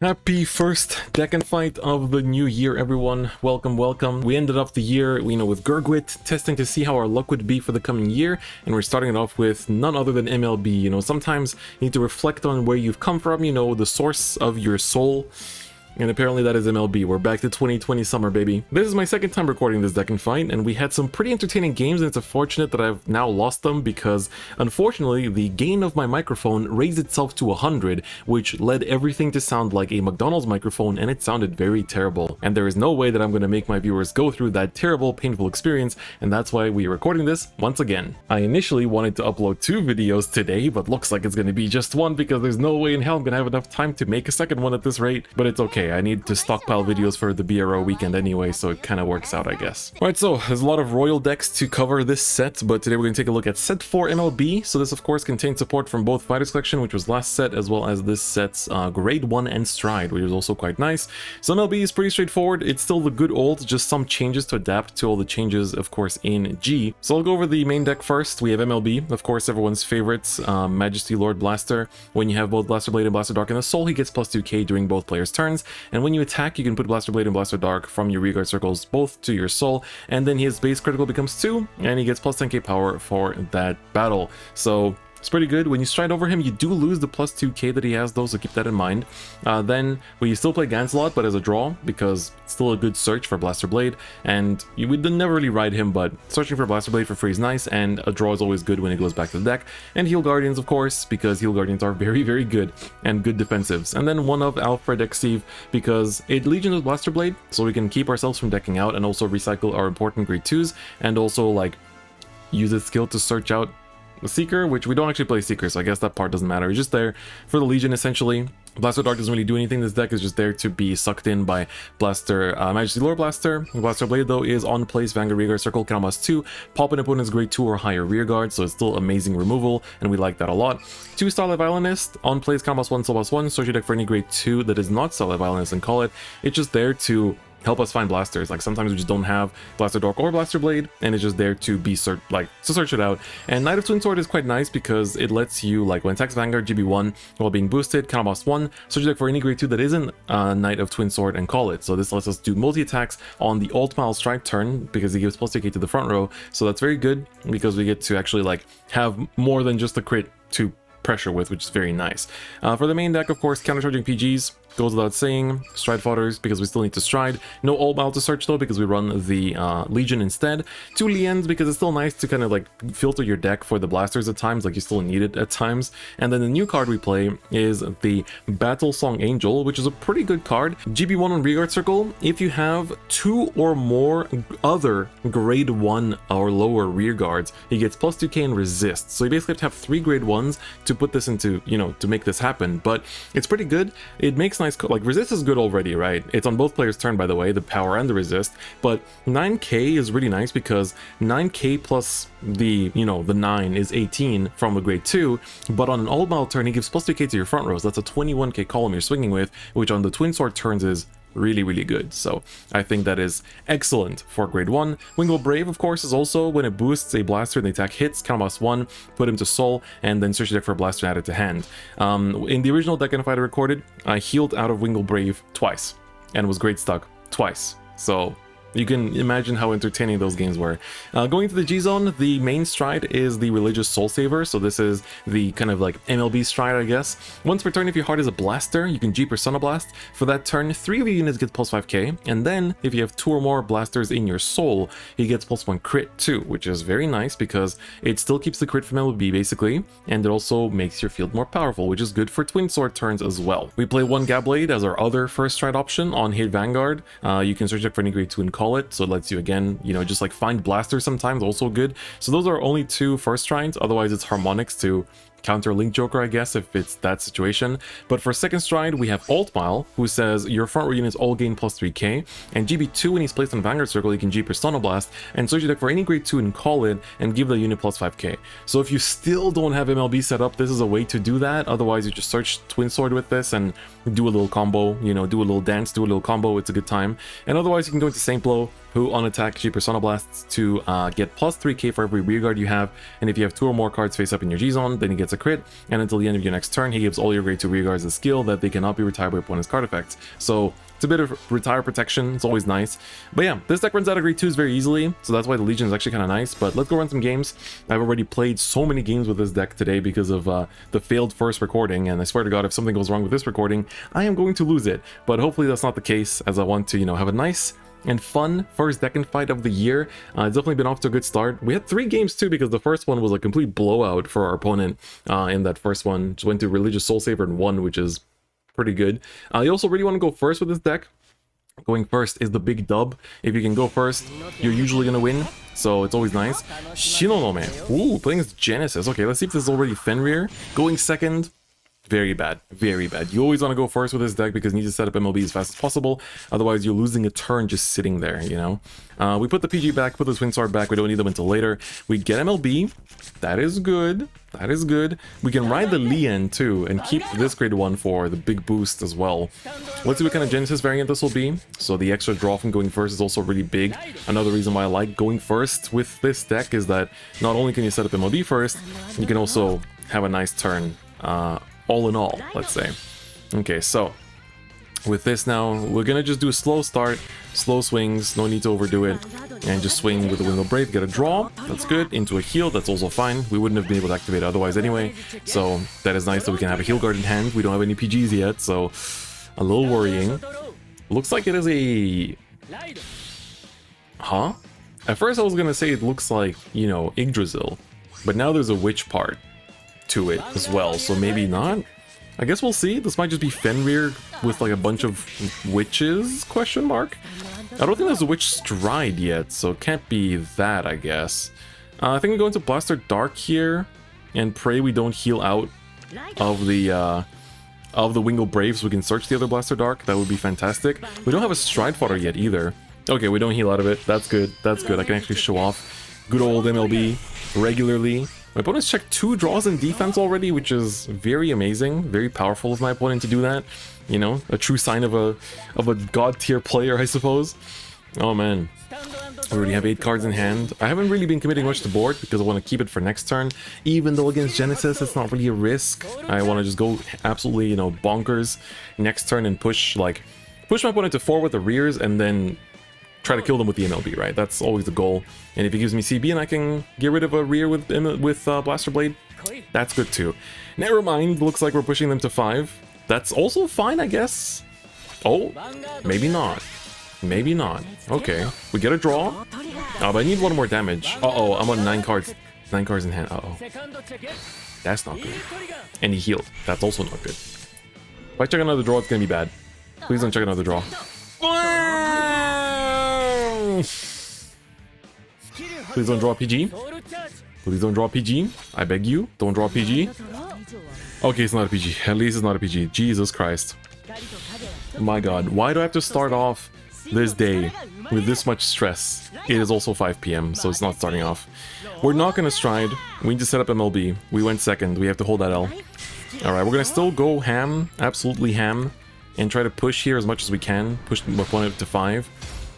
Happy first deck and fight of the new year, everyone. Welcome, welcome. We ended up the year, with Gurgwit, testing to see how our luck would be for the coming year, and we're starting it off with none other than MLB. Sometimes you need to reflect on where you've come from, the source of your soul. And apparently that is MLB. We're back to 2020 summer, baby. This is my second time recording this deck and fight, and we had some pretty entertaining games, and it's unfortunate that I've now lost them because, unfortunately, the gain of my microphone raised itself to 100, which led everything to sound like a McDonald's microphone, and it sounded very terrible. And there is no way that I'm going to make my viewers go through that terrible, painful experience, and that's why we are recording this once again. I initially wanted to upload 2 videos today, but looks like it's going to be just 1 because there's no way in hell I'm going to have enough time to make a second one at this rate, but it's okay. I need to stockpile videos for the BRO weekend anyway, so it kind of works out, I guess. Alright, so there's a lot of royal decks to cover this set, but today we're going to take a look at set 4 MLB. So this, of course, contains support from both Fighters Collection, which was last set, as well as this set's Grade 1 and Stride, which is also quite nice. So MLB is pretty straightforward. It's still the good old, just some changes to adapt to all the changes, of course, in G. So I'll go over the main deck first. We have MLB, of course, everyone's favorites, Majesty, Lord Blaster. When you have both Blaster Blade and Blaster Dark in the Soul, he gets plus 2k during both players' turns, and when you attack, you can put Blaster Blade and Blaster Dark from your rearguard circles both to your soul, and then his base critical becomes 2, and he gets plus 10k power for that battle. So it's pretty good. When you stride over him, you do lose the plus 2k that he has, though, so keep that in mind. Then, you still play Ganslot, but as a draw, because it's still a good search for Blaster Blade, and you would never really ride him, but searching for Blaster Blade for free is nice, and a draw is always good when it goes back to the deck. And Heal Guardians, of course, because Heal Guardians are very, very good, and good defensives. And then one of Alfred Exeve, because it Legion with Blaster Blade, so we can keep ourselves from decking out, and also recycle our important grade 2s, and also, use its skill to search out the Seeker, which we don't actually play Seeker, so I guess that part doesn't matter. It's just there for the Legion, essentially. Blaster Dark doesn't really do anything. This deck is just there to be sucked in by Blaster, Majesty Lord Blaster. Blaster Blade, though, is on place, Vanguard Rearguard Circle, count plus 2, pop an opponent's grade 2 or higher rearguard, so it's still amazing removal, and we like that a lot. 2 Starlight Violinist, on place, count plus 1, soul plus 1, search your deck for any grade 2 that is not Starlight Violinist and call it. It's just there to help us find blasters. Sometimes we just don't have Blaster Dark or Blaster Blade, and it's just there to be to search it out. And Knight of Twin Sword is quite nice because it lets you, when attacks Vanguard GB1 while being boosted, count plus 1, search your deck for any grade 2 that isn't Knight of Twin Sword and call it. So this lets us do multi-attacks on the Alt Mile Strike turn because it gives plus 2k to the front row. So that's very good because we get to actually have more than just a crit to pressure with, which is very nice. For the main deck, of course, countercharging PGs goes without saying. Stride fodders because we still need to stride. No Alt Mile to search, though, because we run the Legion instead. 2 Liens because it's still nice to kind of filter your deck for the blasters at times, you still need it at times. And then the new card we play is the Battle Song Angel, which is a pretty good card. GB1 on Rearguard Circle, if you have 2 or more other grade 1 or lower rearguards, he gets plus 2k and resist. So you basically have to have 3 grade 1s to put this into, to make this happen. But it's pretty good. It makes nice, resist is good already, right? It's on both players' turn, by the way, the power and the resist, but 9k is really nice because 9k plus the 9 is 18 from the grade 2, but on an Alt Mile turn, he gives plus 2k to your front rows. That's a 21k column you're swinging with, which on the Twin Sword turns is really, really good. So I think that is excellent for grade 1. Wingle Brave, of course, is also when it boosts a blaster and the attack hits, count plus 1, put him to soul, and then search your deck for a blaster and add it to hand. In the original deck and fight I recorded, I healed out of Wingle Brave twice and was grade stuck twice. So you can imagine how entertaining those games were. Going to the G-Zone, the main stride is the Religious Soul Saver, so this is the kind of MLB stride, I guess. Once per turn, if your heart is a blaster, you can G Persona Blast. For that turn, 3 of your units get plus 5k, and then if you have 2 or more blasters in your soul, he gets plus 1 crit too, which is very nice because it still keeps the crit from MLB basically, and it also makes your field more powerful, which is good for Twin Sword turns as well. We play 1 Gab Blade as our other first stride option on hit Vanguard. You can search deck for any grade 2 and call it, so it lets you again, just find blasters sometimes, also good. So those are only 2 first strides, otherwise it's harmonics to counter Link Joker, I guess, if it's that situation. But for second stride, we have Alt Mile, who says your front row units all gain plus 3k, and GB2, when he's placed on Vanguard Circle, you can G Persona Blast and search your deck for any grade 2 and call it, and give the unit plus 5k. So if you still don't have MLB set up, this is a way to do that. Otherwise, you just search Twin Sword with this and do a little combo, do a little dance, do a little combo, it's a good time. And otherwise, you can go into Saint Blow, who on attack she Persona Blasts to get plus 3k for every rearguard you have, and if you have 2 or more cards face up in your G-Zone, then he gets a crit, and until the end of your next turn, he gives all your grade 2 rearguards a skill that they cannot be retired by opponent's card effects. So it's a bit of retire protection, it's always nice. But yeah, this deck runs out of grade 2s very easily, so that's why the Legion is actually kind of nice. But let's go run some games. I've already played so many games with this deck today because of the failed first recording, and I swear to God, if something goes wrong with this recording, I am going to lose it. But hopefully that's not the case, as I want to, you know, have a nice and fun first deck and fight of the year. It's definitely been off to a good start. We had 3 games too, because the first one was a complete blowout for our opponent. In that first one, just went to Religious Soul Saver and won, which is pretty good. You also really want to go first with this deck. Going first is the big dub. If you can go first, you're usually gonna win, so it's always nice. Shinonome. Ooh, playing as Genesis. Okay, let's see if this is already Fenrir. Going second, very bad, very bad. You always want to go first with this deck because you need to set up MLB as fast as possible. Otherwise, you're losing a turn just sitting there, you know? We put the PG back, put the Twin Sword back. We don't need them until later. We get MLB. That is good. That is good. We can ride the Lien too and keep this grade 1 for the big boost as well. Let's see what kind of Genesis variant this will be. So the extra draw from going first is also really big. Another reason why I like going first with this deck is that not only can you set up MLB first, you can also have a nice turn. All in all, let's say. Okay, so with this now, we're gonna just do a slow start, slow swings, no need to overdo it, and just swing with the Window Brave, get a draw, that's good, into a heal, that's also fine. We wouldn't have been able to activate it otherwise anyway, so that is nice that we can have a heal guard in hand. We don't have any PGs yet, so a little worrying. Looks like it is a... Huh? At first I was gonna say it looks like, you know, Yggdrasil, but now there's a witch part to it as well, so maybe not. I guess we'll see. This might just be Fenrir with like a bunch of witches, question mark. I don't think there's a witch stride yet, so it can't be that, I guess. I think we go into Blaster Dark here and pray we don't heal out of the Wingle Brave so we can search the other Blaster Dark. That would be fantastic. We don't have a Stride Fodder yet either. Okay, we don't heal out of it. That's good. That's good. I can actually show off good old MLB regularly. My opponent's checked 2 draws in defense already, which is very amazing, very powerful of my opponent to do that. You know, a true sign of a god tier player, I suppose. Oh man, I already have 8 cards in hand. I haven't really been committing much to board because I want to keep it for next turn. Even though against Genesis, it's not really a risk. I want to just go absolutely, you know, bonkers next turn and push my opponent to 4 with the rears and then try to kill them with the MLB, right? That's always the goal. And if he gives me CB and I can get rid of a rear with Blaster Blade, that's good too. Never mind, looks like we're pushing them to 5. That's also fine, I guess. Oh, maybe not. Maybe not. Okay, we get a draw. But I need 1 more damage. Uh-oh, I'm on 9 cards. 9 cards in hand. Uh-oh. That's not good. And he healed. That's also not good. If I check another draw, it's gonna be bad. Please don't check another draw. Please don't draw PG. Please don't draw PG. I beg you, don't draw PG. Okay, it's not a PG. At least it's not a PG. Jesus Christ. My God, why do I have to start off this day with this much stress? It is also 5 PM, so it's not starting off. We're not gonna stride. We need to set up MLB. We went second. We have to hold that L. Alright, we're gonna still go ham, absolutely ham, and try to push here as much as we can. Push my opponent to 5.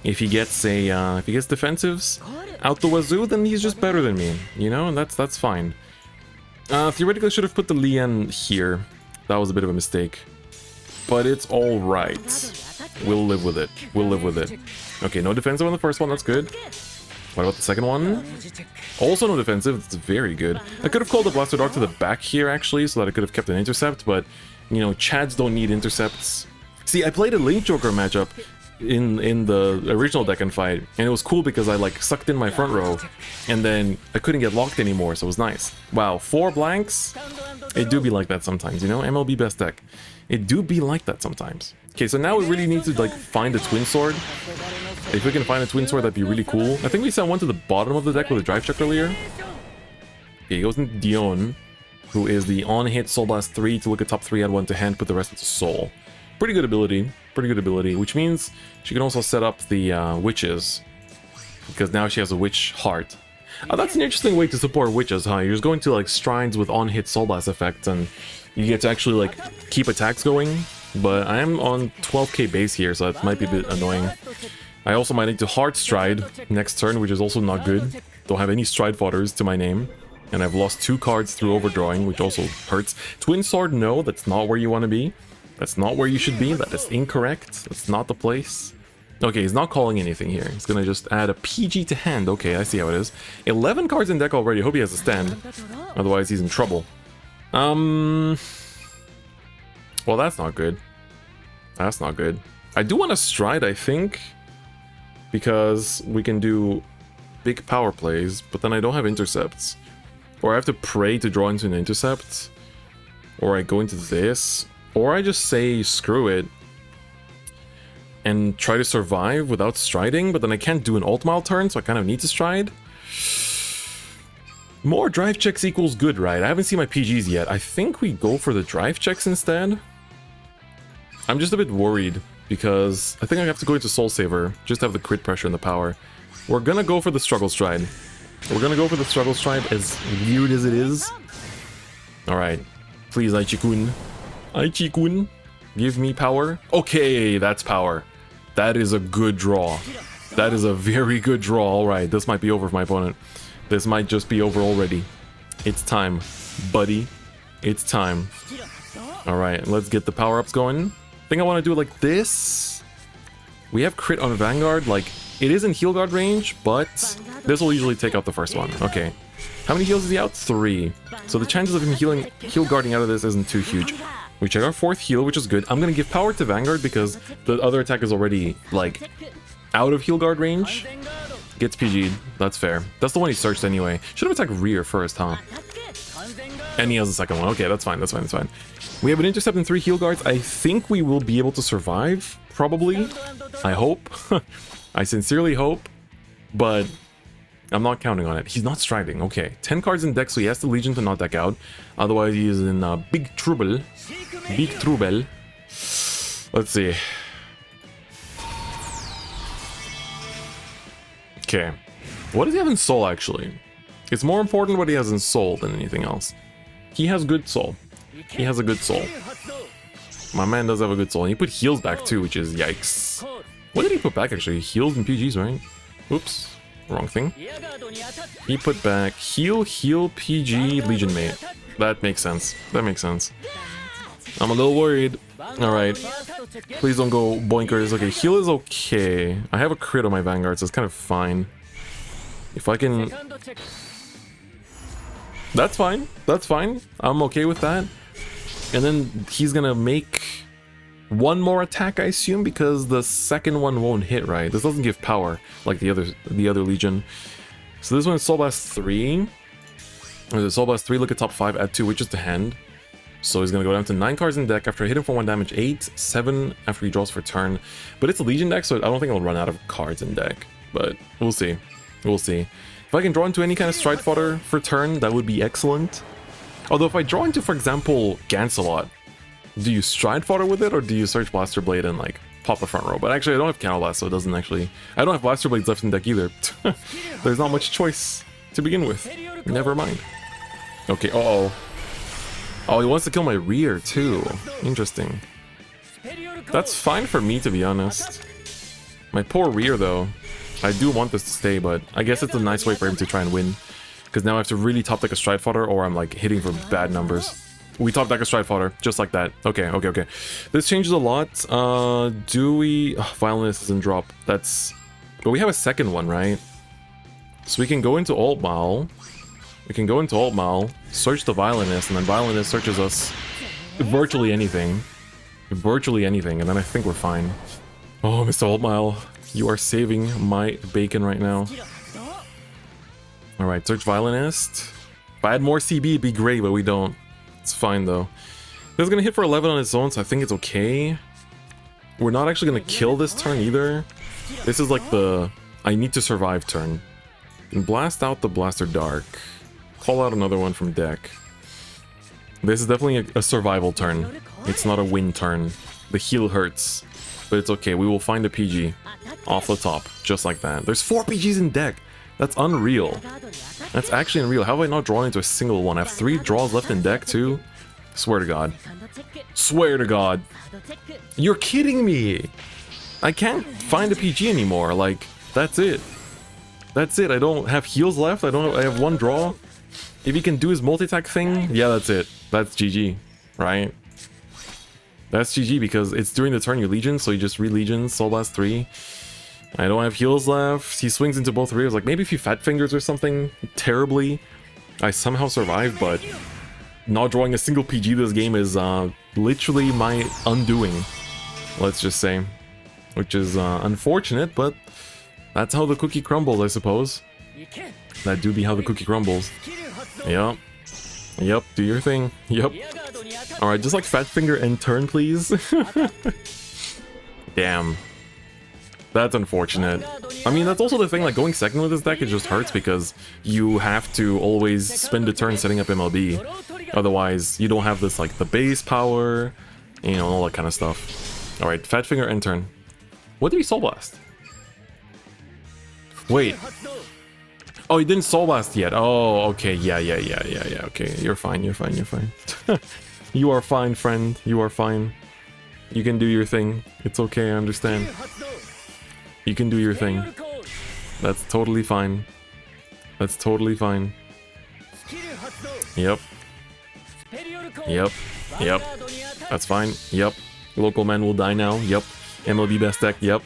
If he gets defensives out the wazoo, then he's just better than me, you know, and that's fine. Theoretically, I should have put the Lien here. That was a bit of a mistake, but it's all right. We'll live with it. We'll live with it. Okay, no defensive on the first one. That's good. What about the second one? Also no defensive. It's very good. I could have called the Blaster Dark to the back here actually, so that I could have kept an intercept, but you know, Chads don't need intercepts. See, I played a Link Joker matchup in the original deck and fight, and it was cool because I like sucked in my front row and then I couldn't get locked anymore, so it was nice. Wow, 4 blanks? It do be like that sometimes, you know? MLB best deck. It do be like that sometimes. Okay, so now we really need to like find a Twin Sword. If we can find a Twin Sword, that'd be really cool. I think we sent one to the bottom of the deck with a drive check earlier. Okay, he goes into Dion, who is the on-hit Soul Blast 3 to look at top 3, add 1 to hand, put the rest into Soul. Pretty good ability, which means she can also set up the witches, because now she has a witch heart. That's an interesting way to support witches, huh? You're just going to like strides with on-hit Soul Blast effect, and you get to actually like keep attacks going. But I am on 12k base here, so that might be a bit annoying. I also might need to hard stride next turn, which is also not good. Don't have any stride fodders to my name. And I've lost 2 cards through overdrawing, which also hurts. Twin Sword, no, that's not where you want to be. That's not where you should be. That is incorrect. That's not the place. Okay, he's not calling anything here. He's gonna just add a PG to hand. Okay, I see how it is. 11 cards in deck already. Hope he has a stand. Otherwise, he's in trouble. Well, that's not good. That's not good. I do want to stride, I think, because we can do big power plays, but then I don't have intercepts. Or I have to pray to draw into an intercept, or I go into this, or I just say screw it and try to survive without striding, but then I can't do an ult mile turn, so I kind of need to stride. More drive checks equals good, right? I haven't seen my PGs yet. I think we go for the drive checks instead. I'm just a bit worried because I think I have to go into Soul Saver just to have the crit pressure and the power. We're gonna go for the struggle stride. We're gonna go for the struggle stride, as weird as it is. Alright. Please, Aichi-kun. Aichi-kun, give me power. Okay, that's power. That is a good draw. That is a very good draw. Alright, this might be over for my opponent. This might just be over already. It's time, buddy. It's time. Alright, let's get the power-ups going. I think I want to do it like this. We have crit on Vanguard, like... It is in heal guard range, but this will usually take out the first one. Okay. How many heals is he out? 3. So the chances of him heal guarding out of this isn't too huge. We check our 4th heal, which is good. I'm gonna give power to Vanguard because the other attack is already, like, out of heal guard range. Gets PG'd. That's fair. That's the one he searched anyway. Should have attacked rear first, huh? And he has the second one. Okay, that's fine, that's fine, that's fine. We have an intercept and 3 heal guards. I think we will be able to survive, probably. I hope. I sincerely hope, but I'm not counting on it. He's not striding. Okay, 10 cards in deck, so he has the Legion to not deck out. Otherwise, he is in big trouble. Big trouble. Let's see. Okay. What does he have in Soul, actually? It's more important what he has in Soul than anything else. He has good Soul. He has a good Soul. My man does have a good Soul. And he put heals back, too, which is yikes. What did he put back, actually? Heals and PGs, right? Oops. Wrong thing. He put back heal, PG, Legion Mate. That makes sense. That makes sense. I'm a little worried. Alright. Please don't go boinkers. Okay, heal is okay. I have a crit on my Vanguard, so it's kind of fine. If I can... That's fine. That's fine. I'm okay with that. And then he's gonna make... one more attack, I assume, because the second one won't hit, right? This doesn't give power like the other Legion. So this one is Soul Blast 3. Soul Blast 3, look at top 5, add 2 witches to hand. So he's gonna go down to 9 cards in deck after hitting for 1 damage, 8, 7 after he draws for turn. But it's a Legion deck, so I don't think it'll run out of cards in deck. But we'll see. We'll see. If I can draw into any kind of stride fodder for turn, that would be excellent. Although if I draw into, for example, Gancelot, do you stride fodder with it, or do you search Blaster Blade and, like, pop a front row? But actually, I don't have Canal Blast, so it doesn't actually... I don't have Blaster Blades left in deck either. There's not much choice to begin with. Never mind. Okay, uh-oh. Oh, he wants to kill my rear, too. Interesting. That's fine for me, to be honest. My poor rear, though. I do want this to stay, but I guess it's a nice way for him to try and win. Because now I have to really top deck a stride fodder, or I'm, like, hitting for bad numbers. We top deck a stride fodder, just like that. Okay, okay, okay. This changes a lot. Do we... Oh, Violinist doesn't drop. That's... But we have a second one, right? So we can go into Alt Mile. We can go into Alt Mile, search the Violinist, and then Violinist searches us virtually anything. Virtually anything, and then I think we're fine. Oh, Mr. Alt Mile, you are saving my bacon right now. Alright, search Violinist. If I had more CB, it'd be great, but we don't. It's fine, though. This is going to hit for 11 on its own, so I think it's okay. We're not actually going to kill this turn, either. This is like the I need to survive turn. And blast out the Blaster Dark. Call out another one from deck. This is definitely a survival turn. It's not a win turn. The heal hurts. But it's okay, we will find a PG. Off the top, just like that. There's 4 PGs in deck! That's unreal. That's actually unreal. How have I not drawn into a single one? I have 3 draws left in deck, too? Swear to God. Swear to God. You're kidding me! I can't find a PG anymore. Like, that's it. That's it. I don't have heals left. I have one draw. If he can do his multi-attack thing, yeah, that's it. That's GG, right? That's GG because it's during the turn you Legion, so you just re-Legion, Soul Blast 3. I don't have heals left. He swings into both rears. Like, maybe if he Fat Fingers or something terribly, I somehow survive, but not drawing a single PG this game is literally my undoing, let's just say. Which is unfortunate, but that's how the cookie crumbles, I suppose. That do be how the cookie crumbles. Yep. Yep, do your thing. Yep. Alright, just like Fat Finger and turn, please. Damn. That's unfortunate. I mean, that's also the thing, like, going second with this deck, it just hurts because you have to always spend a turn setting up MLB. Otherwise, you don't have this, like, the base power, you know, all that kind of stuff. Alright, Fat Finger and turn. What did he Soul Blast? Wait. Oh, he didn't Soul Blast yet. Oh, okay, yeah, okay. You're fine. You are fine, friend. You are fine. You can do your thing. It's okay, I understand. You can do your thing. That's totally fine. That's totally fine. Yep. Yep. Yep. That's fine. Yep. Local man will die now. Yep. MLB best deck. Yep.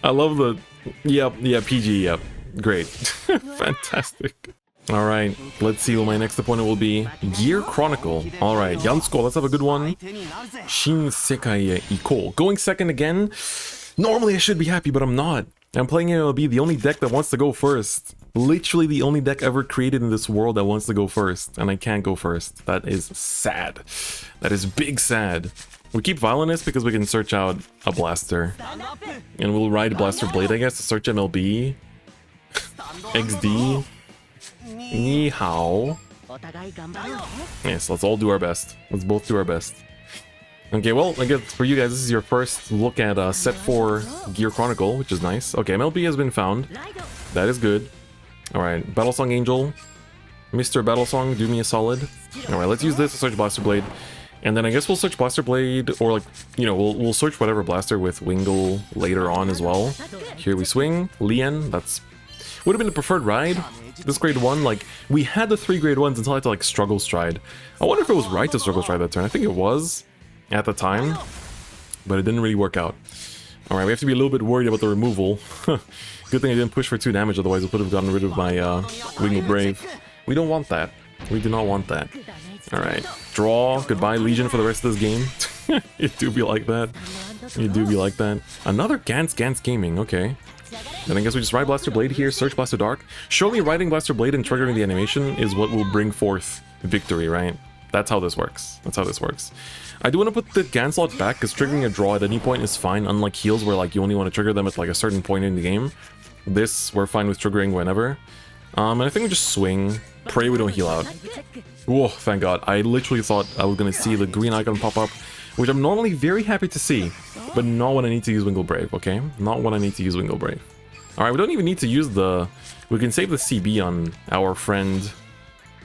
I love the... Yep. Yeah, PG. Yep. Great. Fantastic. Alright, let's see what my next opponent will be. Gear Chronicle. Alright, Yansko, let's have a good one. Shin Sekai Iko. Going second again. Normally I should be happy, but I'm not. I'm playing MLB, the only deck that wants to go first. Literally the only deck ever created in this world that wants to go first. And I can't go first. That is sad. That is big sad. We keep Violinist because we can search out a Blaster. And we'll ride Blaster Blade, I guess, to search MLB. XD. Ni hao. Yes, let's all do our best. Let's both do our best. Okay, well, I guess for you guys, this is your first look at set 4 Gear Chronicle, which is nice. Okay, MLB has been found. That is good. Alright, Battlesong Angel. Mr. Battlesong, do me a solid. Alright, let's use this to search Blaster Blade. And then I guess we'll search Blaster Blade, or like, you know, we'll search whatever Blaster with Wingle later on as well. Here we swing. Lien, that's... would have been the preferred ride. This grade 1, like, we had the 3 grade 1s until I had to, like, Struggle Stride. I wonder if it was right to Struggle Stride that turn. I think it was at the time, but it didn't really work out. Alright, we have to be a little bit worried about the removal. Good thing I didn't push for 2 damage, otherwise I would have gotten rid of my Wingle Brave. We don't want that. We do not want that. Alright, draw. Goodbye, Legion, for the rest of this game. It do be like that. It do be like that. Another Gans Gaming, okay. Then I guess we just ride Blaster Blade here, search Blaster Dark. Surely riding Blaster Blade and triggering the animation is what will bring forth victory, right? That's how this works. That's how this works. I do want to put the Ganslot back, because triggering a draw at any point is fine, unlike heals where like you only want to trigger them at like a certain point in the game. This, we're fine with triggering whenever. And I think we just swing. Pray we don't heal out. Whoa, thank God. I literally thought I was going to see the green icon pop up, which I'm normally very happy to see, but not when I need to use Wingle Brave, okay? Not when I need to use Wingle Brave. Alright, we don't even need to use the... we can save the CB on our friend,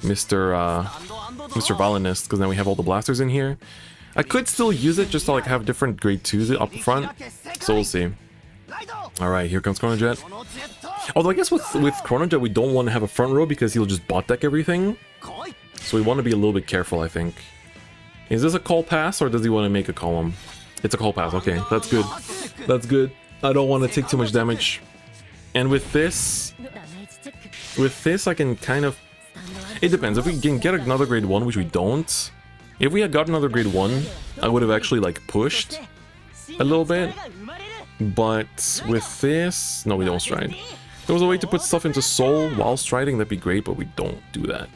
Mr. Violinist, because now we have all the blasters in here. I could still use it just to like have different grade 2s up front, so we'll see. Alright, here comes Chronojet. Although I guess with Chronojet we don't want to have a front row because he'll just bot deck everything. So we want to be a little bit careful, I think. Is this a call pass or does he want to make a column? It's a call pass, okay, that's good. That's good. I don't want to take too much damage. And with this I can kind of... it depends. If we can get another grade 1, which we don't... if we had got another grade 1, I would have actually like pushed a little bit. But with this... no, we don't stride. There was a way to put stuff into Soul while striding, that'd be great, but we don't do that.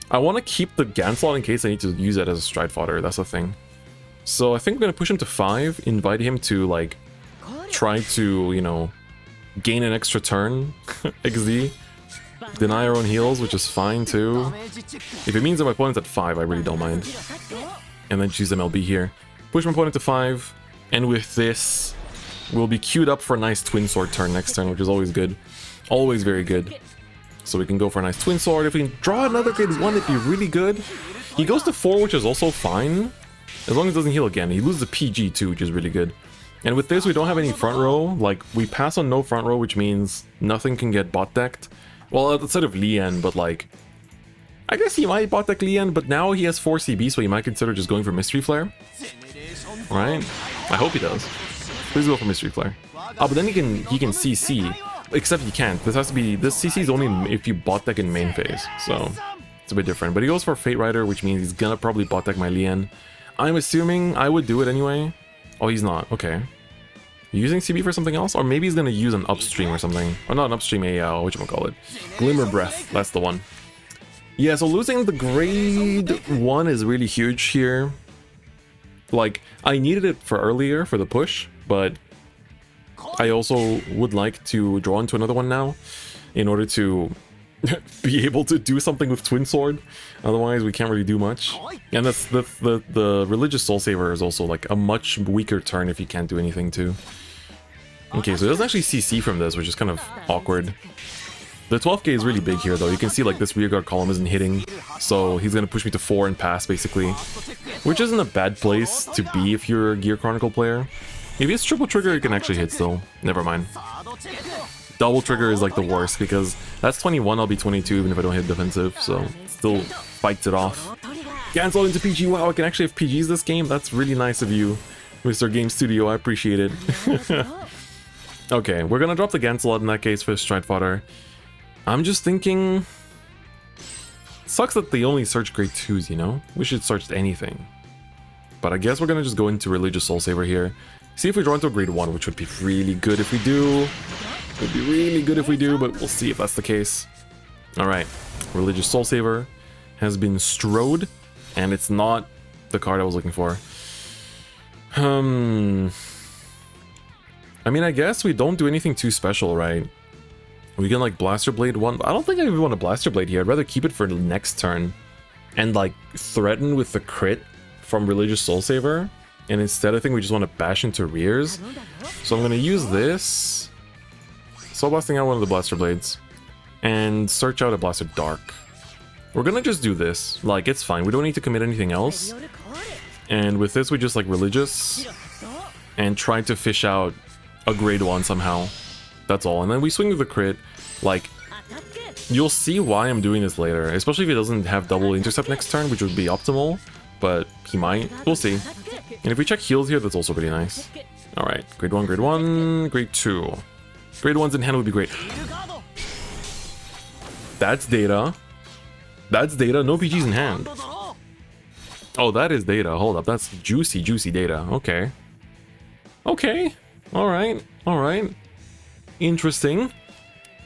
I want to keep the Ganslot in case I need to use it as a stride fodder, that's the thing. So I think we're going to push him to 5, invite him to, like, try to, you know, gain an extra turn, XD. Deny our own heals, which is fine, too. If it means that my opponent's at 5, I really don't mind. And then choose MLB here. Push my opponent to 5, and with this, we'll be queued up for a nice Twin Sword turn next turn, which is always good. Always very good. So we can go for a nice Twin Sword. If we can draw another grade 1, it'd be really good. He goes to 4, which is also fine. As long as it doesn't heal again. He loses a PG too, which is really good. And with this, we don't have any front row. Like, we pass on no front row, which means nothing can get bot decked. Well, outside of Lian, but like... I guess he might bot deck Lian, but now he has 4 CB, so he might consider just going for Mystery Flare. Right? I hope he does. Please go for Mystery Flare. Oh, but then he can CC. Except he can't. This has to be... This CC is only if you bot deck in main phase, so... It's a bit different. But he goes for Fate Rider, which means he's gonna probably bot deck my Lian. I'm assuming I would do it anyway. Oh, he's not. Okay. Using CB for something else? Or maybe he's gonna use an upstream or something. Or not an upstream, whatchamacallit. Glimmer Breath. That's the one. Yeah, so losing the grade 1 is really huge here. Like, I needed it for earlier, for the push, but I also would like to draw into another one now in order to be able to do something with Twin Sword. Otherwise, we can't really do much. And that's the Religious Soul Saver is also like a much weaker turn if you can't do anything too. Okay, so it doesn't actually CC from this, which is kind of awkward. The 12k is really big here though. You can see like this rearguard column isn't hitting, so he's gonna push me to 4 and pass basically. Which isn't a bad place to be if you're a Gear Chronicle player. If it's triple trigger, it can actually hit still. Never mind. Double trigger is like the worst because that's 21, I'll be 22 even if I don't hit defensive, so it still fights it off. Cancel into PG. Wow, I can actually have PGs this game. That's really nice of you, Mr. Game Studio. I appreciate it. Okay, we're gonna drop the Gancelot in that case for Stride Fodder. I'm just thinking... Sucks that they only search grade 2s, you know? We should search anything. But I guess we're gonna just go into Religious Soul Saver here. See if we draw into a grade 1, which would be really good if we do. It would be really good if we do, but we'll see if that's the case. Alright, Religious Soul Saver has been strode, and it's not the card I was looking for. I mean, I guess we don't do anything too special, right? We can like Blaster Blade 1. I don't think I even want a Blaster Blade here. I'd rather keep it for the next turn and like threaten with the crit from Religious Soul Saver. And instead, I think we just want to bash into rears. So I'm going to use this. Soul Blasting out one of the Blaster Blades. And search out a Blaster Dark. We're going to just do this. Like, it's fine. We don't need to commit anything else. And with this, we just like Religious. And try to fish out a grade 1 somehow. That's all. And then we swing with the crit. Like, you'll see why I'm doing this later. Especially if he doesn't have double intercept next turn, which would be optimal. But he might. We'll see. And if we check heals here, that's also pretty nice. Alright. Grade 1, grade 1, grade 2. Grade 1s in hand would be great. That's data. That's data. No PGs in hand. Oh, that is data. Hold up. That's juicy, juicy data. Okay. Okay. Alright. Alright. Interesting,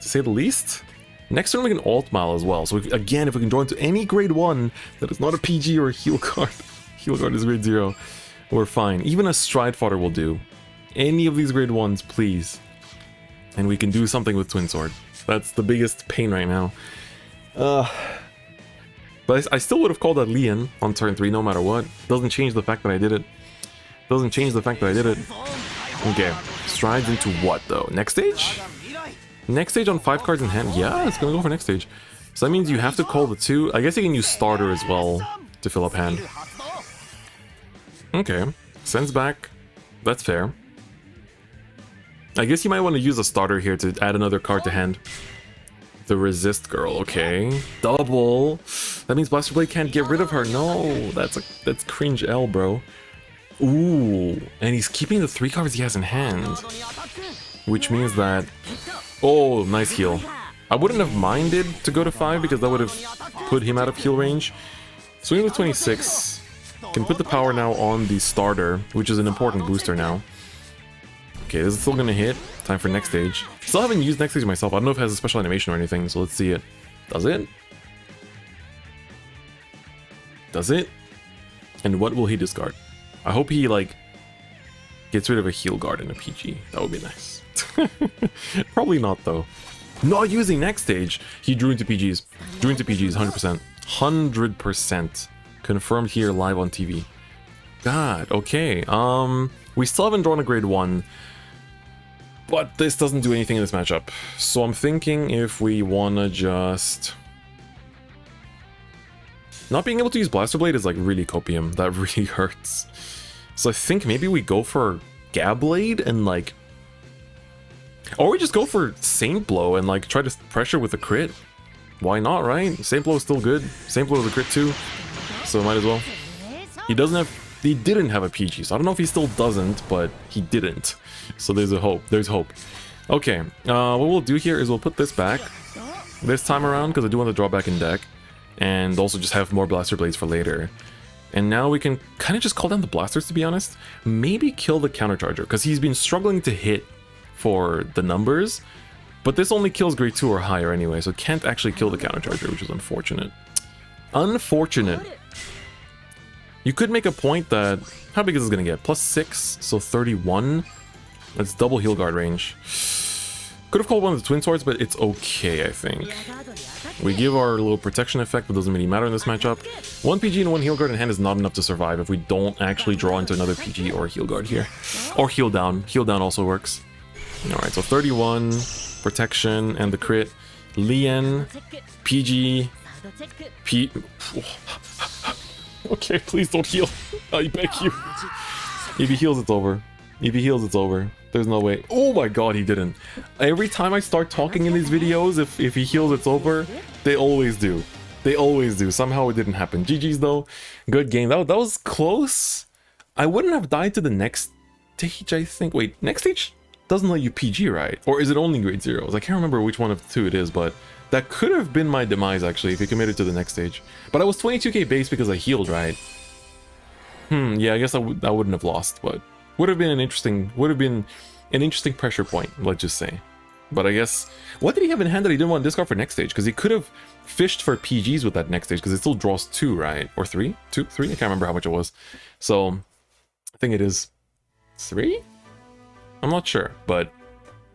to say the least. Next turn we can alt Mal as well. So again, if we can draw into any grade 1 that is not a PG or a heal card, heal card is grade 0, we're fine. Even a Stride Fodder will do. Any of these grade 1s, please. And we can do something with Twin Sword. That's the biggest pain right now. But I still would have called that Lian on turn 3 no matter what. Doesn't change the fact that I did it. Doesn't change the fact that I did it. Okay, strides into what though? Next stage? Next stage on 5 cards in hand? Yeah, it's gonna go for next stage. So that means you have to call the 2. I guess you can use starter as well to fill up hand. Okay, sends back. That's fair. I guess you might want to use a starter here to add another card to hand. The Resist Girl, okay. Double. That means Blaster Blade can't get rid of her. No, that's cringe L, bro. Ooh, and he's keeping the 3 cards he has in hand. Which means that... Oh, nice heal. I wouldn't have minded to go to 5 because that would have put him out of heal range. Swing with 26. Can put the power now on the starter, which is an important booster now. Okay, this is still gonna hit. Time for next stage. Still haven't used next stage myself. I don't know if it has a special animation or anything, so let's see it. Does it? Does it? And what will he discard? I hope he, like, gets rid of a heal guard in a PG. That would be nice. Probably not, though. Not using next stage. He drew into PGs. Drew into PGs, 100%. 100%. Confirmed here live on TV. God, okay. We still haven't drawn a grade 1. But this doesn't do anything in this matchup. So I'm thinking if we wanna just... Not being able to use Blaster Blade is like really copium. That really hurts. So I think maybe we go for Gab Blade and like... Or we just go for Saint Blow and like try to pressure with a crit. Why not, right? Saint Blow is still good. Saint Blow is a crit too. So might as well. He didn't have a PG, so I don't know if he still doesn't, but he didn't. So there's a hope. There's hope. Okay, what we'll do here is we'll put this back this time around, because I do want to draw back in deck. And also just have more Blaster Blades for later. And now we can kind of just call down the blasters, to be honest. Maybe kill the Countercharger, because he's been struggling to hit for the numbers. But this only kills grade 2 or higher anyway, so it can't actually kill the Countercharger, which is unfortunate. Unfortunate. You could make a point that... How big is this going to get? +6, so 31. That's double heal guard range. Could have called one of the Twin Swords, but it's okay, I think. We give our little protection effect, that doesn't really matter in this matchup. 1 PG and 1 heal guard in hand is not enough to survive if we don't actually draw into another PG or heal guard here. Or heal down. Heal down also works. Alright, so 31, protection, and the crit. Lien, PG, P... Okay, please don't heal. I beg you. If he heals, it's over. If he heals, it's over. There's no way. Oh my god, he didn't. Every time I start talking in these videos, if he heals, it's over. They always do. They always do. Somehow it didn't happen. GG's though. Good game. That was close. I wouldn't have died to the next stage, I think. Wait, next stage doesn't let you PG, right? Or is it only grade 0s? I can't remember which one of the two it is, but that could have been my demise, actually, if he committed to the next stage. But I was 22k base because I healed, right? Yeah, I guess I wouldn't have lost, but would have been an interesting pressure point, let's just say. But I guess, what did he have in hand that he didn't want to discard for next stage? Because he could have fished for PGs with that next stage, because it still draws 2, right? Or 3? 2? 3? I can't remember how much it was. So, I think it is 3? I'm not sure, but,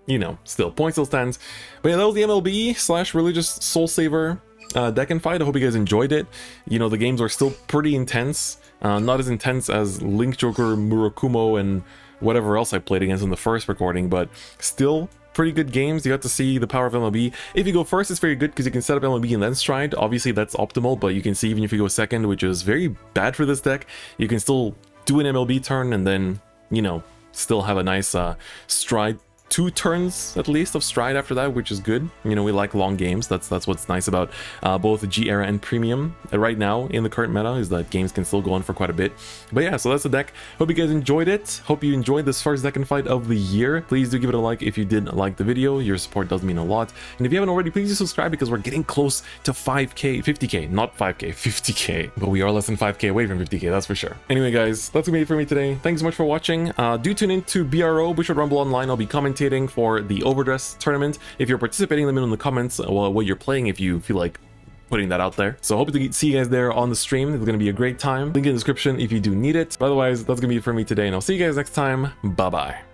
you know, still, point still stands. But yeah, that was the MLB / Religious Soul Saver deck and fight. I hope you guys enjoyed it. You know, the games are still pretty intense. Not as intense as Link Joker, Murakumo, and whatever else I played against in the first recording, but still pretty good games. You got to see the power of MLB. If you go first, it's very good because you can set up MLB and then Stride. Obviously, that's optimal, but you can see even if you go second, which is very bad for this deck, you can still do an MLB turn and then, you know, still have a nice Stride. 2 turns at least of Stride after that, which is good. You know, we like long games. That's what's nice about both G era and Premium right now in the current meta, is that games can still go on for quite a bit. But yeah, so that's the deck. Hope you guys enjoyed it. Hope you enjoyed this first deck and fight of the year. Please do give it a like if you did like the video. Your support does mean a lot. And if you haven't already, please do subscribe, because we're getting close to 5k, 50k, not 5k, 50k. But we are less than 5k away from 50k, that's for sure. Anyway, guys, that's gonna be it for me today. Thanks so much for watching. Do tune in to BRO, Bushwood Rumble Online. I'll be commentating for the Overdress tournament. If you're participating, let me know in the comments what you're playing, if you feel like putting that out there. So hope to see you guys there on the stream. It's going to be a great time. Link in the description if you do need it. But otherwise, that's going to be it for me today, and I'll see you guys next time. Bye-bye.